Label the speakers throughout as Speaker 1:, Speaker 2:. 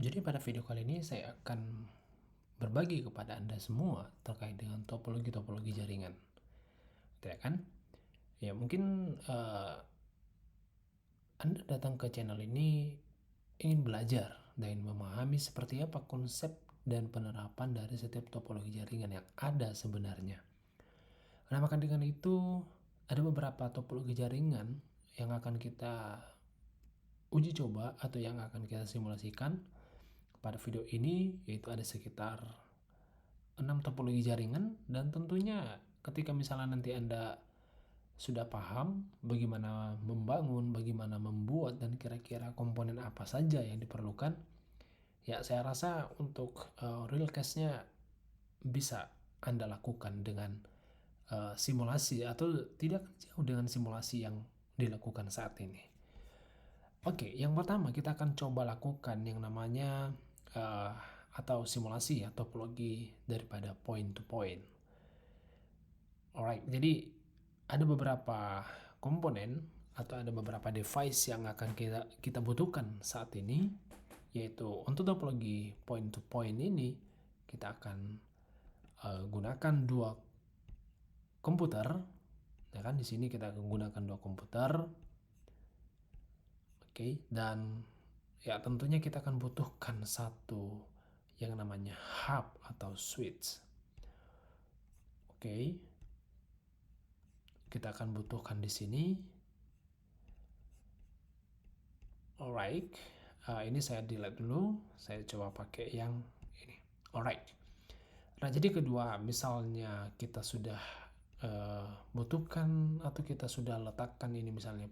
Speaker 1: Jadi pada video kali ini saya akan berbagi kepada Anda semua terkait dengan topologi-topologi jaringan. Tidak kan? Ya mungkin Anda datang ke channel ini ingin belajar dan memahami seperti apa konsep dan penerapan dari setiap topologi jaringan yang ada sebenarnya. Nah, maka dengan itu ada beberapa topologi jaringan yang akan kita uji coba atau yang akan kita simulasikan pada video ini, yaitu ada sekitar 6 topologi jaringan. Dan tentunya ketika misalnya nanti Anda sudah paham bagaimana membangun, bagaimana membuat, dan kira-kira komponen apa saja yang diperlukan, ya saya rasa untuk real case-nya bisa Anda lakukan dengan simulasi atau tidak jauh dengan simulasi yang dilakukan saat ini. Oke, yang pertama kita akan coba lakukan yang namanya atau simulasi ya topologi daripada point to point. Alright, jadi ada beberapa komponen atau ada beberapa device yang akan kita butuhkan saat ini, yaitu untuk topologi point to point ini kita akan gunakan dua komputer, ya kan? Di sini kita akan gunakan dua komputer, oke? Dan ya tentunya kita akan butuhkan satu yang namanya hub atau switch, oke? Kita akan butuhkan di sini. Alright, ini saya delete dulu. Saya coba pakai yang ini. Alright. Nah, jadi kedua, misalnya kita sudah butuhkan atau kita sudah letakkan ini misalnya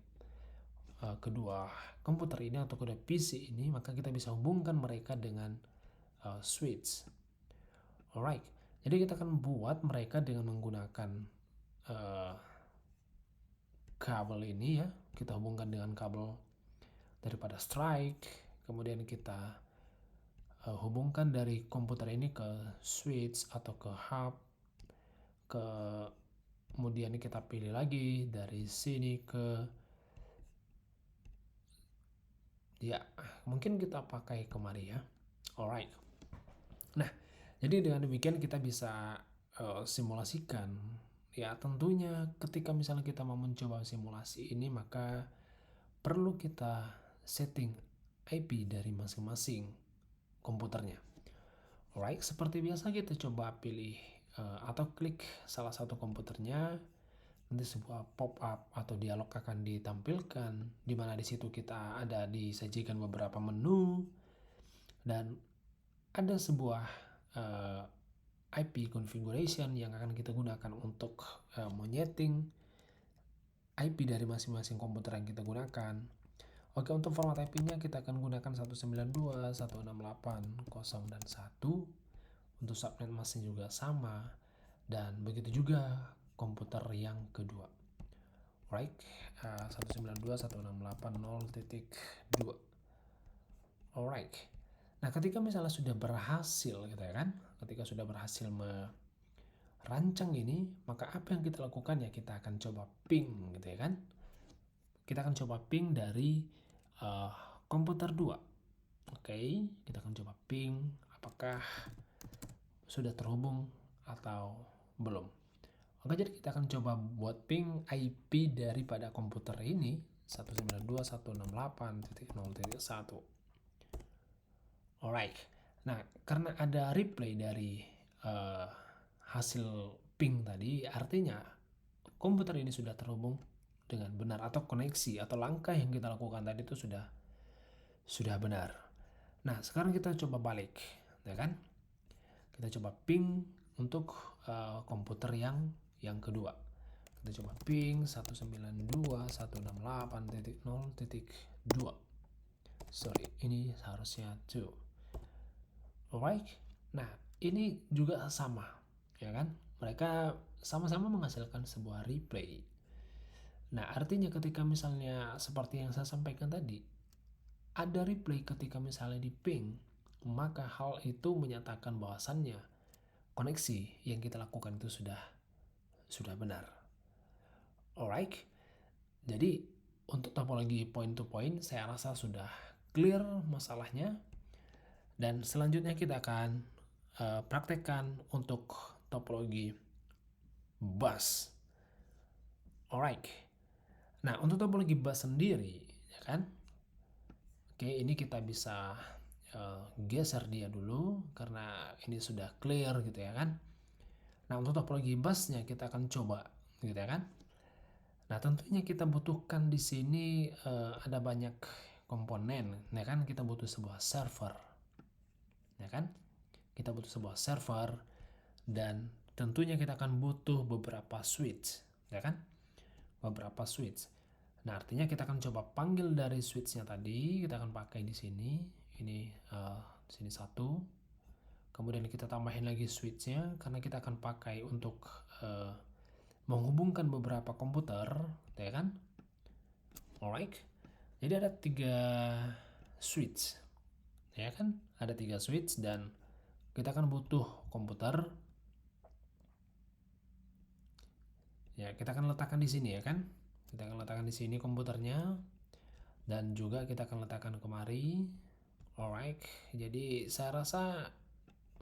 Speaker 1: kedua komputer ini atau kedua PC ini, maka kita bisa hubungkan mereka dengan switch. Alright. Jadi kita akan buat mereka dengan menggunakan kabel ini ya. Kita hubungkan dengan kabel daripada strike, kemudian kita hubungkan dari komputer ini ke switch atau ke hub, kemudian kita pilih lagi dari sini ke ya mungkin kita pakai kemari ya. Alright. Nah, jadi dengan demikian kita bisa simulasikan. Ya tentunya ketika misalnya kita mau mencoba simulasi ini, maka perlu kita setting IP dari masing-masing komputernya. Alright, seperti biasa kita coba pilih atau klik salah satu komputernya. Nanti sebuah pop-up atau dialog akan ditampilkan, di mana di situ kita ada disajikan beberapa menu dan ada sebuah IP configuration yang akan kita gunakan untuk menyeting IP dari masing-masing komputer yang kita gunakan. Oke, untuk format IP-nya kita akan gunakan 192.168.0 dan 1. Untuk subnet masknya juga sama, dan begitu juga komputer yang kedua. Right, 192.168.0.2. Alright. Nah, ketika misalnya sudah berhasil gitu ya kan, ketika sudah berhasil merancang ini, maka apa yang kita lakukan ya kita akan coba ping gitu ya kan. Kita akan coba ping dari komputer 2. Oke, kita akan coba ping apakah sudah terhubung atau belum. Oke, jadi kita akan coba buat ping IP daripada komputer ini 192.168.0.1. Alright. Nah, karena ada replay dari hasil ping tadi, artinya komputer ini sudah terhubung dengan benar atau koneksi atau langkah yang kita lakukan tadi itu sudah benar. Nah, sekarang kita coba balik, ya kan? Kita coba ping untuk komputer yang kedua. Kita coba ping 192.168.0.2. Sorry, ini harusnya 2. Alright. Nah, ini juga sama, ya kan? Mereka sama-sama menghasilkan sebuah replay. Nah, artinya ketika misalnya seperti yang saya sampaikan tadi, ada replay ketika misalnya di ping, maka hal itu menyatakan bahwasannya koneksi yang kita lakukan itu sudah benar. Alright. Jadi untuk topologi point to point saya rasa sudah clear masalahnya. Dan selanjutnya kita akan praktekkan untuk topologi bus. Alright. Nah, untuk topologi bus sendiri, ya kan? Oke, ini kita bisa geser dia dulu karena ini sudah clear gitu ya kan. Nah, untuk topologi busnya kita akan coba gitu ya kan. Nah, tentunya kita butuhkan di sini ada banyak komponen, ya kan? Kita butuh sebuah server, ya kan? Kita butuh sebuah server dan tentunya kita akan butuh beberapa switch, ya kan? Beberapa switch. Nah, artinya kita akan coba panggil dari switchnya tadi, kita akan pakai di sini. Ini di sini satu. Kemudian kita tambahin lagi switchnya karena kita akan pakai untuk menghubungkan beberapa komputer, ya kan? Alright. Jadi ada 3 switch, ya kan? Ada 3 switch dan kita akan butuh komputer. Ya, kita akan letakkan di sini ya kan? Kita akan letakkan di sini komputernya dan juga kita akan letakkan kemari. Alright. Jadi saya rasa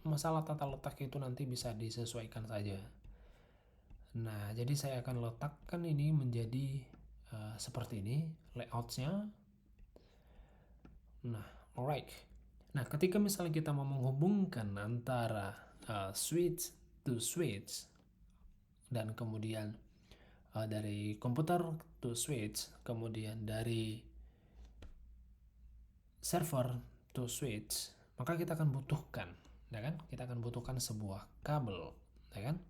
Speaker 1: masalah tata letak itu nanti bisa disesuaikan saja. Nah, jadi saya akan letakkan ini menjadi seperti ini layoutnya. Nah, alright. Nah, ketika misalnya kita mau menghubungkan antara switch to switch dan kemudian dari komputer to switch, kemudian dari server to switch, maka kita akan butuhkan, ya kan? Kita akan butuhkan sebuah kabel, ya kan?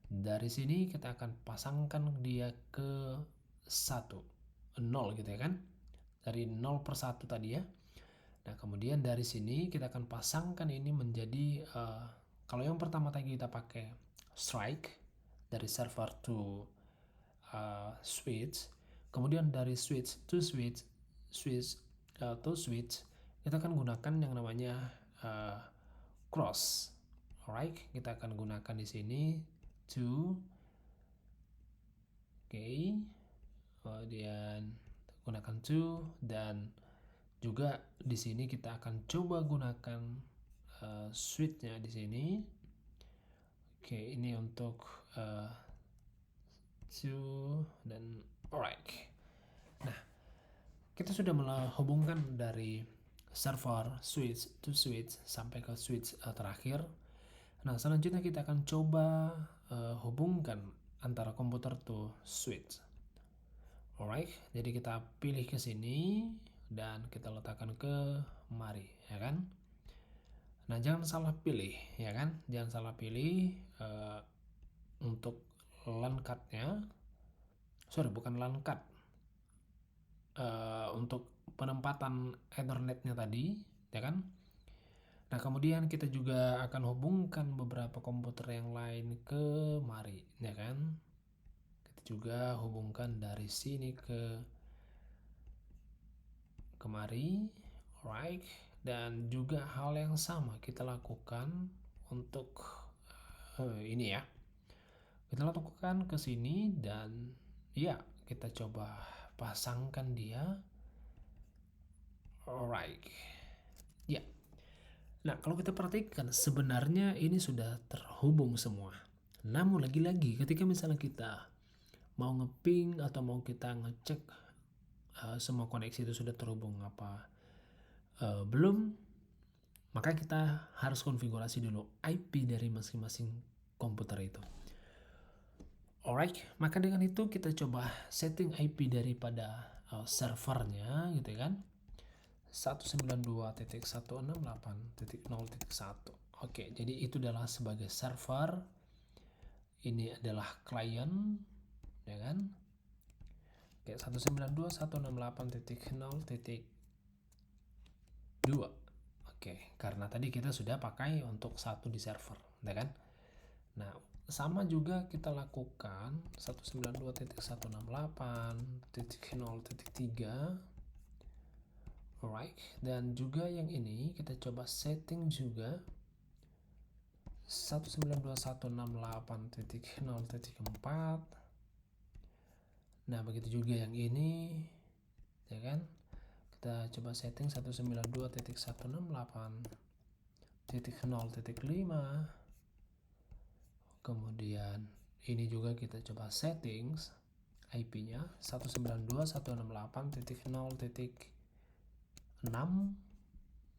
Speaker 1: Dari sini kita akan pasangkan dia ke 1, 0 gitu ya kan? Dari 0 per 1 tadi ya. Nah, kemudian dari sini kita akan pasangkan ini menjadi kalau yang pertama tadi kita pakai strike dari server to switch, kemudian dari switch to switch, to switch, kita akan gunakan yang namanya cross. Alright, kita akan gunakan di sini to, kemudian gunakan to, dan juga di sini kita akan coba gunakan switchnya di sini. Ini untuk to dan alright. Nah, kita sudah menghubungkan dari server switch to switch sampai ke switch terakhir. Nah, selanjutnya kita akan coba hubungkan antara komputer to switch. Alright, jadi kita pilih ke sini dan kita letakkan ke mari, ya kan? Nah, jangan salah pilih, ya kan? Jangan salah pilih untuk LAN card-nya. Sorry, bukan LAN card. Untuk penempatan Ethernetnya tadi, ya kan? Nah, kemudian kita juga akan hubungkan beberapa komputer yang lain ke mari, ya kan? Kita juga hubungkan dari sini ke kemari, alright. Dan juga hal yang sama kita lakukan untuk ini ya. Kita lakukan ke sini dan ya, kita coba pasangkan dia. Alright. Ya. Nah, kalau kita perhatikan sebenarnya ini sudah terhubung semua. Namun lagi-lagi ketika misalnya kita mau ngeping atau mau kita ngecek semua koneksi itu sudah terhubung apa belum, maka kita harus konfigurasi dulu IP dari masing-masing komputer itu. Alright, maka dengan itu kita coba setting IP daripada servernya gitu kan. 192.168.0.1. Oke, jadi itu adalah sebagai server. Ini adalah klien, ya kan? Oke, 192.168.0.2. Oke, karena tadi kita sudah pakai untuk satu di server, ya kan? Nah, sama juga kita lakukan 192.168.0.3. Alright, dan juga yang ini kita coba setting juga 192.168.0.4. Nah, begitu juga yang ini, ya kan? Kita kita coba setting 192.168.0.5. Kemudian ini juga kita coba settings IP-nya 192.168.0.6.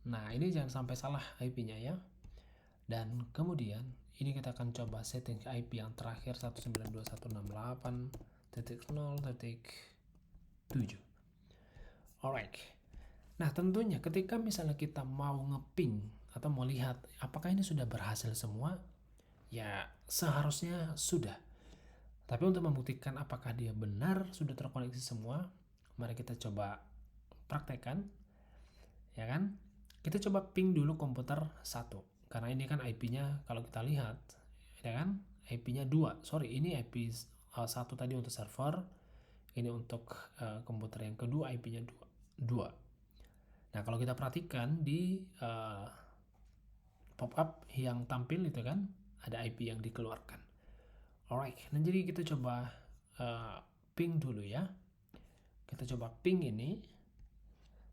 Speaker 1: Nah, ini jangan sampai salah IP-nya ya. Dan kemudian ini kita akan coba setting IP yang terakhir 192.168.0.7. Alright. Nah, tentunya ketika misalnya kita mau ngeping atau mau lihat apakah ini sudah berhasil semua, ya seharusnya sudah. Tapi untuk membuktikan apakah dia benar sudah terkoneksi semua, mari kita coba praktekkan, ya kan? Kita coba ping dulu komputer 1, karena ini kan IP-nya kalau kita lihat, ya kan? IP-nya 2. Sorry, ini IP 1 tadi untuk server, ini untuk komputer yang kedua IP-nya 2. Nah, kalau kita perhatikan di pop-up yang tampil itu kan ada IP yang dikeluarkan. Alright, nah jadi kita coba ping dulu ya. Kita coba ping ini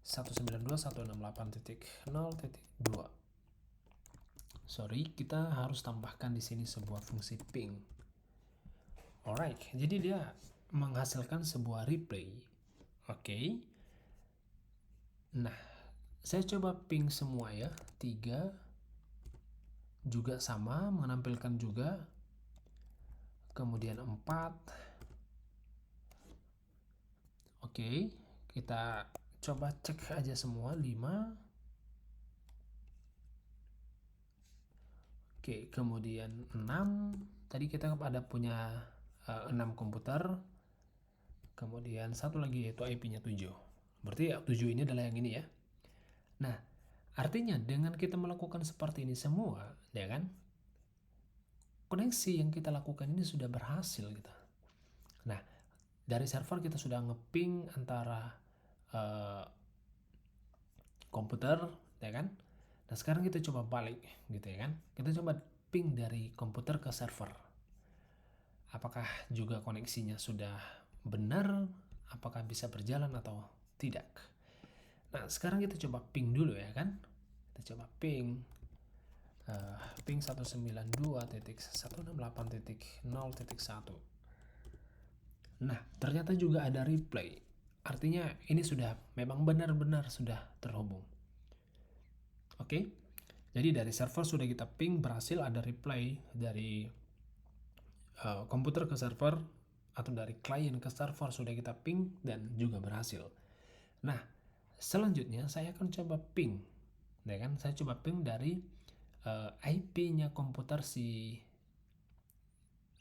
Speaker 1: 192.168.0.2. Sorry, kita harus tambahkan di sini sebuah fungsi ping. Alright, jadi dia menghasilkan sebuah replay. Oke. Nah, saya coba ping semua ya. 3 juga sama, menampilkan juga. Kemudian 4. Oke, kita coba cek aja semua. 5. Oke, kemudian 6. Tadi kita ada punya 6 komputer. Kemudian satu lagi yaitu IP-nya 7. Berarti 7 ini adalah yang ini ya. Nah, artinya dengan kita melakukan seperti ini semua, ya kan? Koneksi yang kita lakukan ini sudah berhasil gitu. Nah, dari server kita sudah ngeping antara komputer, ya kan? Nah, sekarang kita coba balik gitu ya kan. Kita coba ping dari komputer ke server. Apakah juga koneksinya sudah benar? Apakah bisa berjalan atau tidak? Nah, sekarang kita coba ping dulu ya kan. Kita coba ping 192.168.0.1. Nah, ternyata juga ada replay. Artinya ini sudah memang benar-benar sudah terhubung. Oke. Jadi dari server sudah kita ping, berhasil ada replay dari komputer ke server atau dari klien ke server sudah kita ping dan juga berhasil. Nah, selanjutnya saya akan coba ping. Ya kan? Saya coba ping dari IP-nya komputer si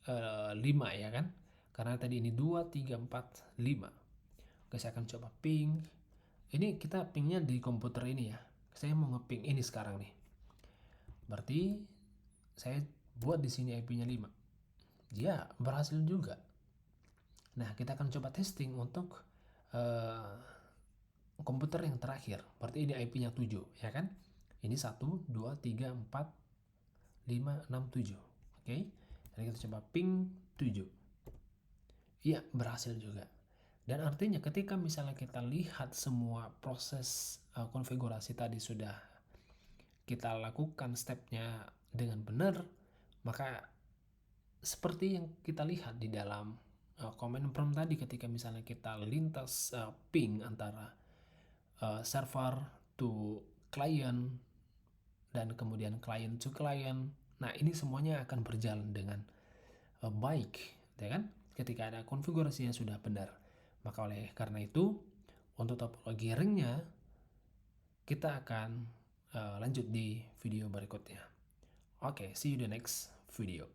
Speaker 1: 5 ya kan? Karena tadi ini 2, 3, 4, 5. Oke, saya akan coba ping. Ini kita pingnya di komputer ini ya. Saya mau ngeping ini sekarang nih. Berarti saya buat di sini IP-nya 5. Ya, berhasil juga. Nah, kita akan coba testing untuk komputer yang terakhir. Berarti ini IP-nya 7, ya kan? Ini 1, 2, 3, 4, 5, 6, 7. Oke. Dan kita coba ping 7. Iya, berhasil juga. Dan artinya ketika misalnya kita lihat semua proses konfigurasi tadi sudah kita lakukan stepnya dengan benar, maka seperti yang kita lihat di dalam command prompt tadi ketika misalnya kita lintas ping antara server to client dan kemudian client to client. Nah, ini semuanya akan berjalan dengan baik, ya kan? Ketika ada konfigurasinya sudah benar. Maka oleh karena itu, untuk topologi ringnya kita akan lanjut di video berikutnya. Oke, see you the next video.